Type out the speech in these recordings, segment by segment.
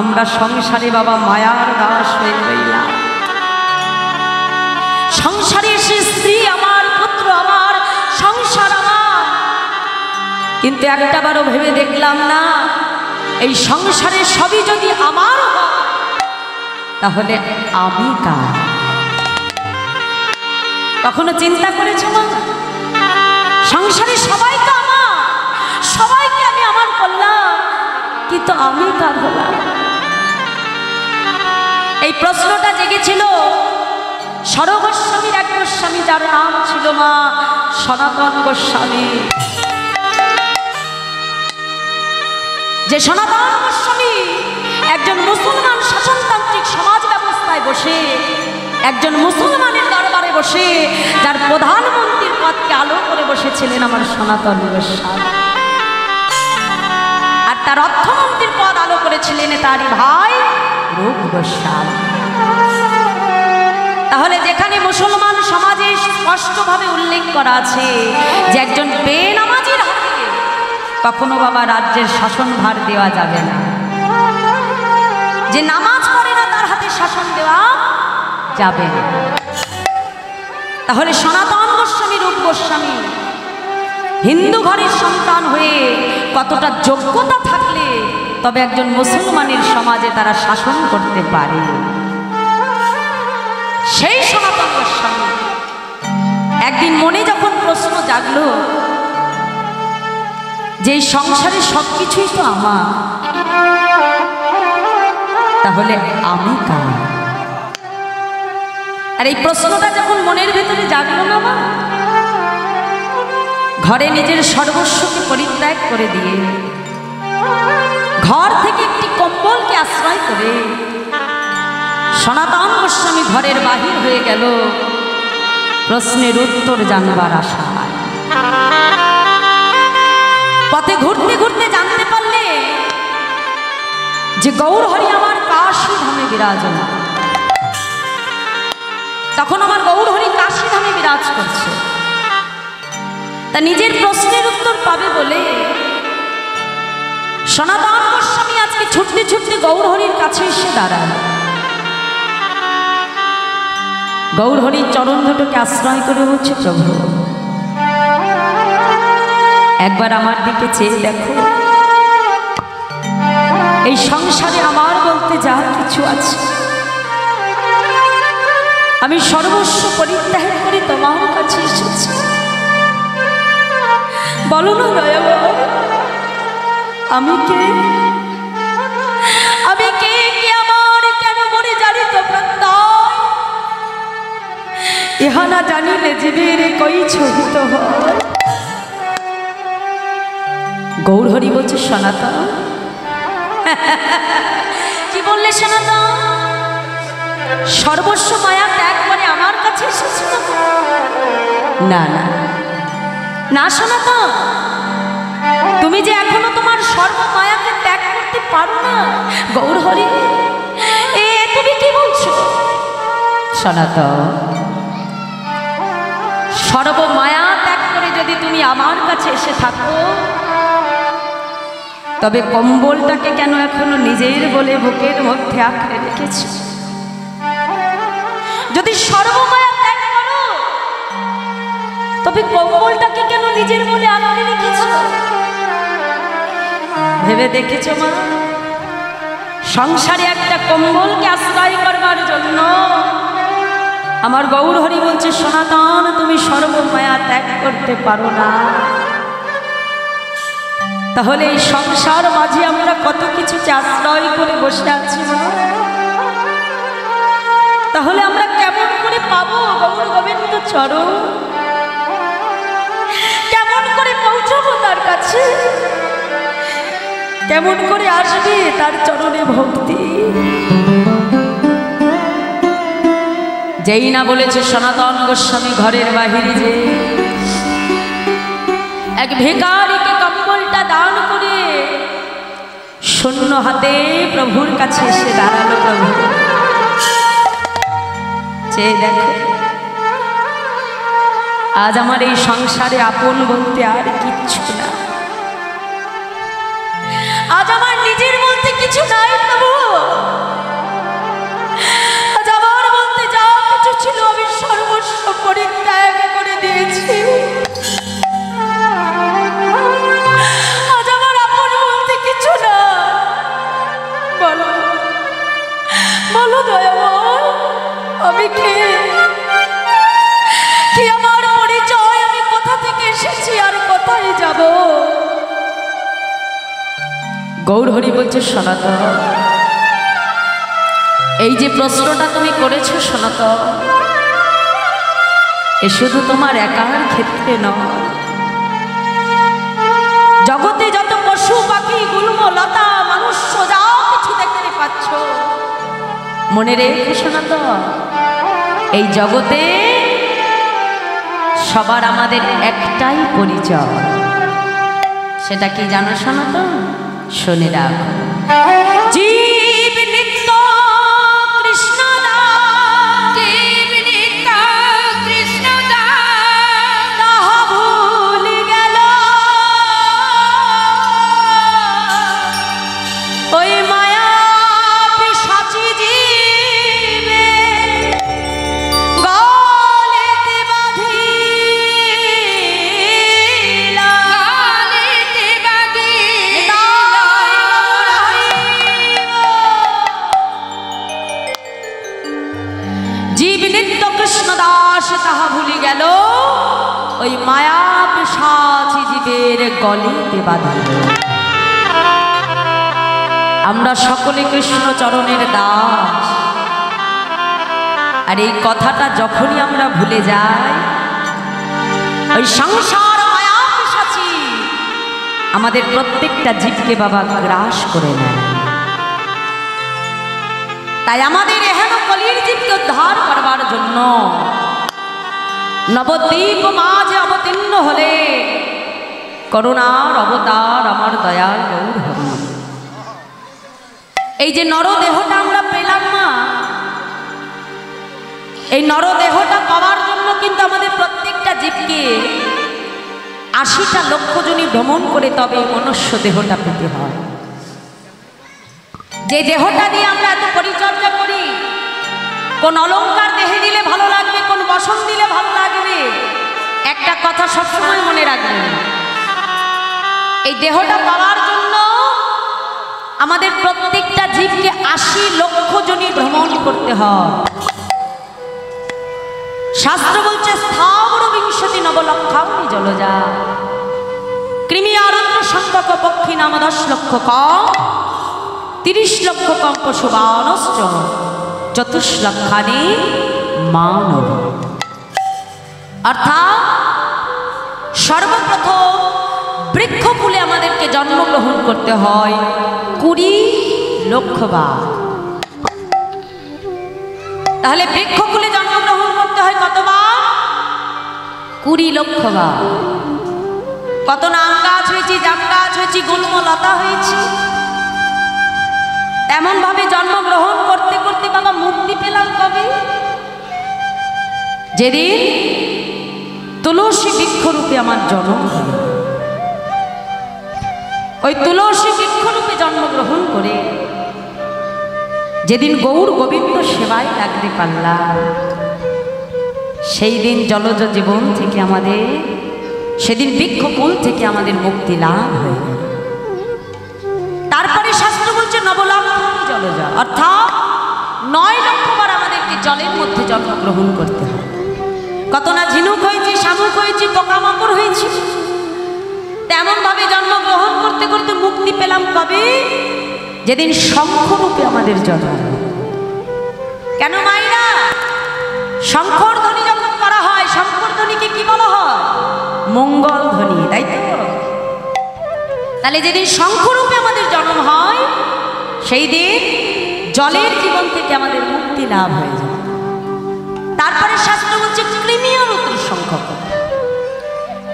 আমরা সংসারে বাবা মায়ার দাস হয়ে রইলাম। সংসারে এসে স্ত্রী আমার, পুত্র আমার, সংসার আমার, কিন্তু একটাবারও ভেবে দেখলাম না এই সংসারে সবই যদি আমার তাহলে আমি কার? কখনো চিন্তা করেছো মা? সংসারে সবাই তো আমার, সবাইকে আমি আমার করলাম, কিন্তু আমি কার হলাম? এই প্রশ্নটা জেগেছিল সরব গোস্বামীর এক গোস্বামী, যার নাম ছিল মা সনাতন গোস্বামী। যে সনাতন গোস্বামী একজন মুসলমান শাসনতান্ত্রিক সমাজ ব্যবস্থায় বসে, একজন মুসলমানের দরবারে বসে যার প্রধানমন্ত্রীর পদকে আলো করে বসেছিলেন আমার সনাতন গোস্বামী, আর তার অর্থমন্ত্রীর পদ আলো করেছিলেন তারই ভাই রূপ গোস্বামী। তাহলে যেখানে মুসলমান সমাজে স্পষ্টভাবে উল্লেখ করা আছে যে একজন বেনামাজির হাতে কখনো বাবা রাজ্যের শাসনভার দেওয়া যাবে না, যে নামাজ পড়ে না তার হাতে শাসন দেওয়া যাবে না, তাহলে সনাতন গোস্বামী রূপ গোস্বামী হিন্দু ঘরের সন্তান হয়ে কতটা যোগ্যতা থাকলে তবে একজন মুসলমানের সমাজে তারা শাসন করতে পারে। সেই সনাতন গোস্বামী একদিন মনে যখন প্রশ্ন জাগলো যে এই সংসারে সবকিছুই তো আমার, তাহলে আমি কার? আর এই প্রশ্নটা যখন মনের ভেতরে জাগলো না মা, ঘরে নিজের সর্বস্বকে পরিত্যাগ করে দিয়ে ঘর থেকে একটি কম্বলকে আশ্রয় করে সনাতন গোস্বামী ঘরের বাহির হয়ে গেল প্রশ্নের উত্তর জানবার আশায়। পথে ঘুরতে ঘুরতে জানতে পারলে যে গৌরহরি আমার কাশী ধামে বিরাজমান। তখন আমার গৌরহরি কাশী ধামে বিরাজ করছে, তা নিজের প্রশ্নের উত্তর পাবে বলে সনাতন গোস্বামী আজকে ছুটতে ছুটতে গৌরহরির কাছে এসে দাঁড়ায়। গৌরহরির চরণ দুটোকে আশ্রয় করে বলছে, প্রভু একবার আমার দিকে চেয়ে দেখো, এই সংসারে আমার বলতে যা কিছু আছে আমি সর্বস্ব পরিত্যাগ করে তোমার কাছে এসেছি। বলো না দয়া বাবা, আমি কে? আমি কে? কে আমার? কেন মরে জানি তো প্রত্যয়, ইহা না জানিলে জীবের কই ছবিত হয়। গৌরহরি বলছে, সনাতন কি বললে সনাতন? সর্বস্ব মায়া ত্যাগ করে আমার কাছে এসেছিল? না না না সনাতন, তুমি যে এখনো তোমার সর্বমায়াকে ত্যাগ করতে পারো না। গৌরহরি তুমি কি বলছো? সনাতন, সর্বমায়া ত্যাগ করে যদি তুমি আমার কাছে এসে থাকো তবে কম্বলটাকে কেন এখনো নিজের বলে বুকের মধ্যে আঁকড়ে রেখেছ? যদি সর্বমায়া ত্যাগ করো তবে কম্বলটাকে কেন নিজের বলে আঁকড়ে রেখেছ? ভেবে দেখেছ মা, সংসারে একটা কম্বলকে আশ্রয় করবার জন্য আমার গৌরহরি বলছে, সনাতন তুমি সর্বমায়া ত্যাগ করতে পারো না। তাহলে এই সংসার মাঝে আমরা কত কিছুকে আশ্রয় করে বসে আছি মা, তাহলে আমরা কেমন করে পাবো গৌর গোবিন্দ চরণ? কেমন করে পৌঁছবো তার কাছে? কেমন করে আসবে তার চরণে ভক্তি? যেই না বলেছে সনাতন গোস্বামী ঘরের বাহিরে যে এক ভিখারিকে কম্বলটা দান করে শূন্য হাতে প্রভুর কাছে এসে দাঁড়ালো। প্রভু চেয়ে দেখো, আজ আমার এই সংসারে আপন বলতে আর কিচ্ছু না, আজ আমার নিজের বলতে কিছু নাই প্রভু। আমি কে, কি আমার পরিচয়, আমি কোথা থেকে এসেছি আর কোথায় যাব? গৌরহরি বলছে, সনাতন, এই যে প্রশ্নটা তুমি করেছো সনাতন, এ শুধু তোমার একার ক্ষেত্রে নয়, জগতে যত পশু পাখি গুল্ম লতা মানুষ যা কিছু দেখতে পাচ্ছ, মনে রেখো সনাতন, এই জগতে সবার আমাদের একটাই পরিচয়। সেটা কি জানো সনাতন? শুনে রাখো। জীব নিত্য কৃষ্ণ দাস, জীব নিত্য কৃষ্ণ দাস, তাহা ভুলি গেল ওই মায়া পিশাচী জীবে গলেতে বাঁধিলা, গলেতে বাঁধিলা। জীব নিত্য কৃষ্ণ দাস তাহা ভুলি গেল ওই মায়া পিশাচী জীবের গলেতে বাঁধিল। আমরা সকলে কৃষ্ণ চরণের দাস, আর এই কথাটা যখনই আমরা ভুলে যাই, ওই সংসার মায়া পিশাচী আমাদের প্রত্যেকটা জীবকে বাবা গ্রাস করে নেয়। তাই আমাদের এহেন কলির জীবকে উদ্ধার করবার জন্য নবদ্বীপ মাঝে অবতীর্ণ হলে করুণার অবতার আমার দয়াল গৌর হরি। এই যে নরদেহটা আমরা পেলাম না, এই নরদেহটা পাওয়ার জন্য কিন্তু আমাদের প্রত্যেকটা জীবকে 80টা লক্ষ জনী ভ্রমণ করে তবে মনুষ্য দেহটা পেতে হয়। যে দেহটা দিয়ে আমরা এত পরিচর্যা করি, কোন অলংকার দেহে দিলে ভালো লাগবে, কোন বসন দিলে ভালো লাগবে, একটা কথা সবসময় মনে রাখবেন, এই দেহটা পাওয়ার জন্য আমাদের প্রত্যেকটা জীবকে 80 লক্ষ জনী ভ্রমণ করতে হয়। শাস্ত্র বলছে স্থাবর বিংশতি নবলক্ষাবলী জলজা কৃমি আরুদ্র সংখ্যক পক্ষী নাম 10 লক্ষ কম 30 লক্ষ কম পশু বানশ্চ চতুর্লক্ষানি মানব। অর্থাৎ সর্বপ্রথম বৃক্ষকুলে আমাদেরকে জন্মগ্রহণ করতে হয় 20 লক্ষ বার। তাহলে বৃক্ষকুলে জন্মগ্রহণ করতে হয় কতবার? 20 লক্ষ বার। কত নাম গাছ হয়েছি, জাম গাছ হয়েছি, গুল্ম লতা হয়েছি, এমন ভাবে জন্মগ্রহণ করতে করতে বাবা মুক্তি পেলাম কবে? যেদিন তুলসী বৃক্ষরূপে আমার জন্ম হল। ওই তুলসী বৃক্ষরূপে জন্মগ্রহণ করে যেদিন গৌর গোবিন্দ সেবায় লাগতে পারলাম, সেই দিন জলজ জীবন থেকে আমাদের, সেদিন বৃক্ষকুল থেকে আমাদের মুক্তি লাভ হয়ে গেল। তারপরে শাস্ত্র বলছে নবলক্ষানি জলজা, অর্থাৎ 9 লক্ষ বার আমাদেরকে জলের মধ্যে জন্মগ্রহণ করতে হয়। কত না ঝিনুক হয়েছি, শামুক হয়েছি, পোকামাকড় হয়েছি, তেমন ভাবে জন্মগ্রহণ করতে করতে মুক্তি পেলাম কবে? যেদিন শঙ্খরূপে আমাদের জন্ম। কেন মাইরা? শঙ্কর ধ্বনি যখন করা হয়, শঙ্কর ধ্বনিকে কি বলা হয়? মঙ্গল ধ্বনি, তাই তো? তাহলে যেদিন শঙ্খরূপে আমাদের জন্ম হয়, সেই দিন জলের জীবন থেকে আমাদের মুক্তি লাভ হয়ে যায়। তারপরে শাস্ত্র বলছে কৃমি অরুদ্র সংখ্যক,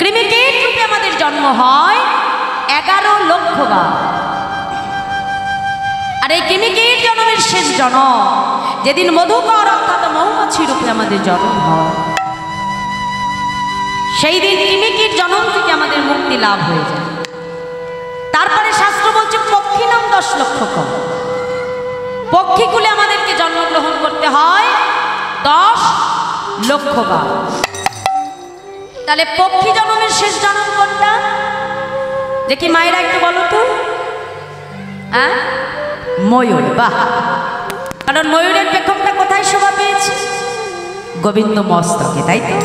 কৃমিকীট রূপে আমাদের জন্ম হয় 11 লক্ষ বার। আর এই কৃমিকীট জন্মের শেষ জন্ম যেদিন মধুকর অর্থাৎ মৌমাছি রূপে আমাদের জন্ম হয়, সেই দিন কৃমিকীট জন্ম থেকে আমাদের মুক্তি লাভ হয়ে যায়। তারপরে শাস্ত্র বলছে পক্ষী নাম 10 লক্ষ কম, পক্ষীকুলে আমাদেরকে জন্মগ্রহণ করতে হয় 10 লক্ষ বার। তাহলে পক্ষী জন্মের শেষ জন্ম কোনটা? দেখি মায়েরা একটু বলো তো। ময়ূর। বাহ, কারণ ময়ূরের পেখমটা কোথায় শোভা পেয়েছে? গোবিন্দ মস্তকে, তাই তো?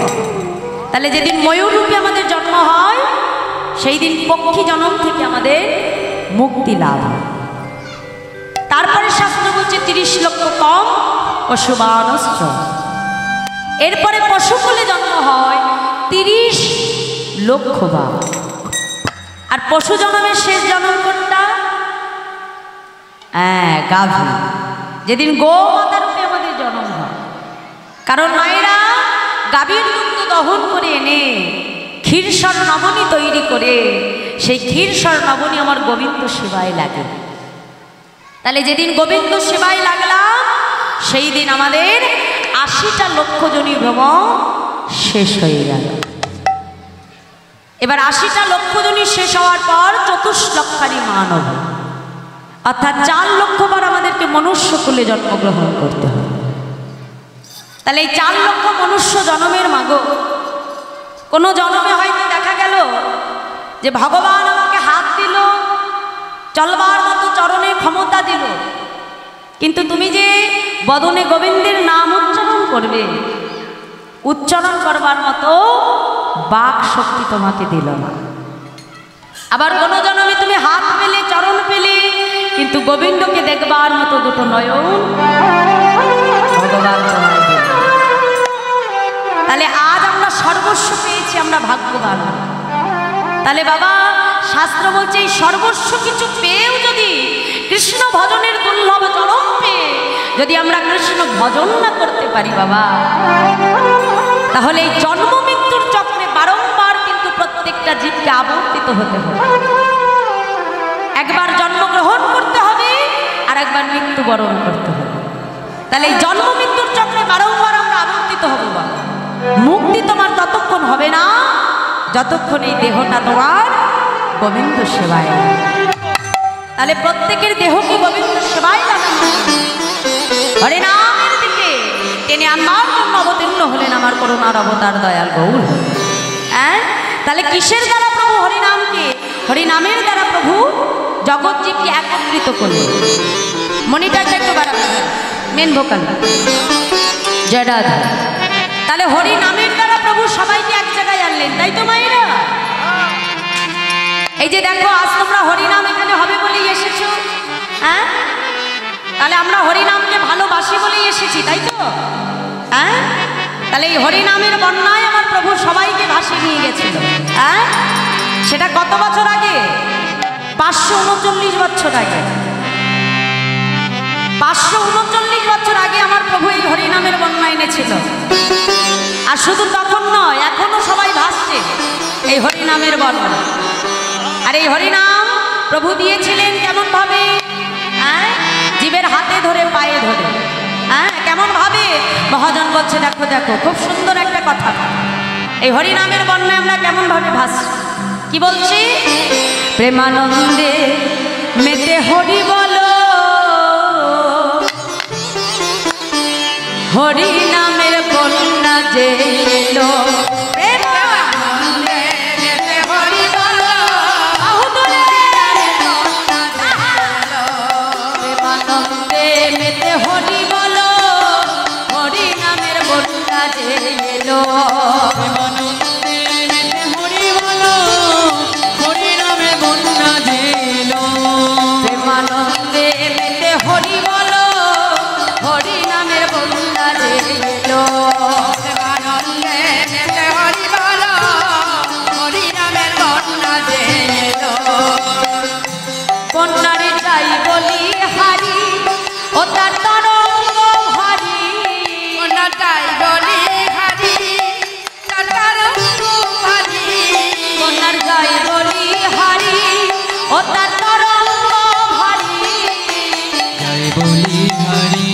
তাহলে যেদিন ময়ূর রূপে আমাদের জন্ম হয় সেই দিন পক্ষী জন্ম থেকে আমাদের মুক্তি লাভ হয়। তারপরে শাস্ত্র বলছে 30 লক্ষ কম পশুবানশ্চ। এরপরে পশুকুলে জন্ম হয় 30 লক্ষ বার। আর পশু জন্মের শেষ জন্ম কোনটা? গাভী। যেদিন গোমাতা রূপে আমাদের জন্ম হয়, কারণ মায়েরা গাভীর দুগ্ধ দহন করে এনে ক্ষীরসর নবনী তৈরি করে সেই ক্ষীরসর নবনী আমার গোবিন্দ সেবায় লাগে। তাহলে যেদিন গোবিন্দ সেবায় লাগলাম সেই দিন আমাদের 80টা লক্ষ জনী ভ্রমণ শেষ হয়ে গেল। এবার 80টা লক্ষ জনী শেষ হওয়ার পর 24 মানব, অর্থাৎ 4 লক্ষ বার আমাদেরকে মনুষ্যকুলে জন্মগ্রহণ করতে হবে। তাহলে এই 4 লক্ষ মনুষ্য জন্মের মাগো কোনো জন্মে হয়তো দেখা গেল যে ভগবান আমাকে হাত দিল, চলবার মতো চরণে ক্ষমতা দিল, কিন্তু তুমি যে বদনে গোবিন্দের নাম উচ্চারণ করবে, উচ্চারণ করবার মতো বাক শক্তি তোমাকে দিল না। আবার কোনো জন্মে তুমি হাত পেলে, চরণ পেলে, কিন্তু গোবিন্দকে দেখবার মতো দুটো নয়ন ভগবান তোমায় দিল। তাহলে আজ আমরা সর্বস্ব পেয়েছি, আমরা ভাগ্যবান। তাহলে বাবা শাস্ত্র বলছে এই সর্বস্ব কিছু পেয়েও যদি কৃষ্ণ ভজনের দুর্লভ চরণ পেয়ে যদি আমরা কৃষ্ণ ভজন না করতে পারি বাবা, তাহলে এই জন্ম মৃত্যুর চক্রে বারংবার কিন্তু প্রত্যেকটা জীবকে আবর্তিত হতে হবে। একবার জন্মগ্রহণ করতে হবে আর একবার মৃত্যুবরণ করতে হবে। তাহলে এই জন্ম মৃত্যুর চক্রে বারংবার আমরা আবর্তিত হব বাবা। মুক্তি তোমার ততক্ষণ হবে না যতক্ষণ এই দেহটা তোমার গোবিন্দ সেবায়। তাহলে প্রত্যেকের দেহকে গোবিন্দ সেবায় লাগানো, হরে নামের দিকে টেনে আনবার জন্য অবতীর্ণ হলেন আমার করুণার অবতার দয়াল গৌর। তাহলে কিসের দ্বারা প্রভু হরিনামকে, হরিনামের দ্বারা প্রভু জগৎ জীবকে একত্রিত করলেন। মনিটারটা একটু বাড়াবেন, মেন ভোকাল জয় রাধা। তাহলে হরিনামের দ্বারা প্রভু সবাইকে এক জায়গায় আনলেন, তাই তো মায়েরা? এই যে দেখো আজ তোমরা হরিনাম এখানে হবে বলেই এসেছো, তাহলে আমরা হরিনামকে ভালোবাসি বলেই এসেছি, তাই তো? তাহলে এই হরিনামের বন্যায় আমার প্রভু সবাইকে ভাসিয়ে নিয়ে গেছিল। সেটা কত বছর আগে? 539 বছর আগে। 539 বছর আগে আমার প্রভু এই হরিনামের বন্যা এনেছিল। আর শুধু তখন নয়, এখনো সবাই ভাসছে এই হরিনামের বন্যা। আর এই হরিনাম প্রভু দিয়েছিলেন কেমন ভাবে? জীবের হাতে ধরে, পায়ে ধরে। কেমন ভাবে? মহাজন বলছে দেখো দেখো, খুব সুন্দর একটা কথা। এই হরিনামের বন্যায় আমরা কেমন ভাবে ভাসছি, কি বলছি? প্রেমানন্দে মেতে হরি বলো, হরি নামের বন্যা যে এলো, প্রেমানন্দে মেতে হরি বলো, প্রেমানন্দে মেতে হরি বলো, হরি নামের বন্যা যে এলো, প্রেমানন্দে মেতে হরি বলো, হরি নামের বন্যা যে এলো, প্রেমানন্দে মেতে হরি বলো, হরি নামের বন্যা যে এলো, প্রেমানন্দে মেতে হরি বলো, হরি নামের বন্যা যে এলো। বন্যারে যাই বলি হারি, ও তার তরঙ্গ ভারী, বন্যাটাই বলি হারি, তার তরঙ্গ ভারী, বন্যার যাই বলি হারি, ও তার তরঙ্গ ভারী, যাই বলি হারি।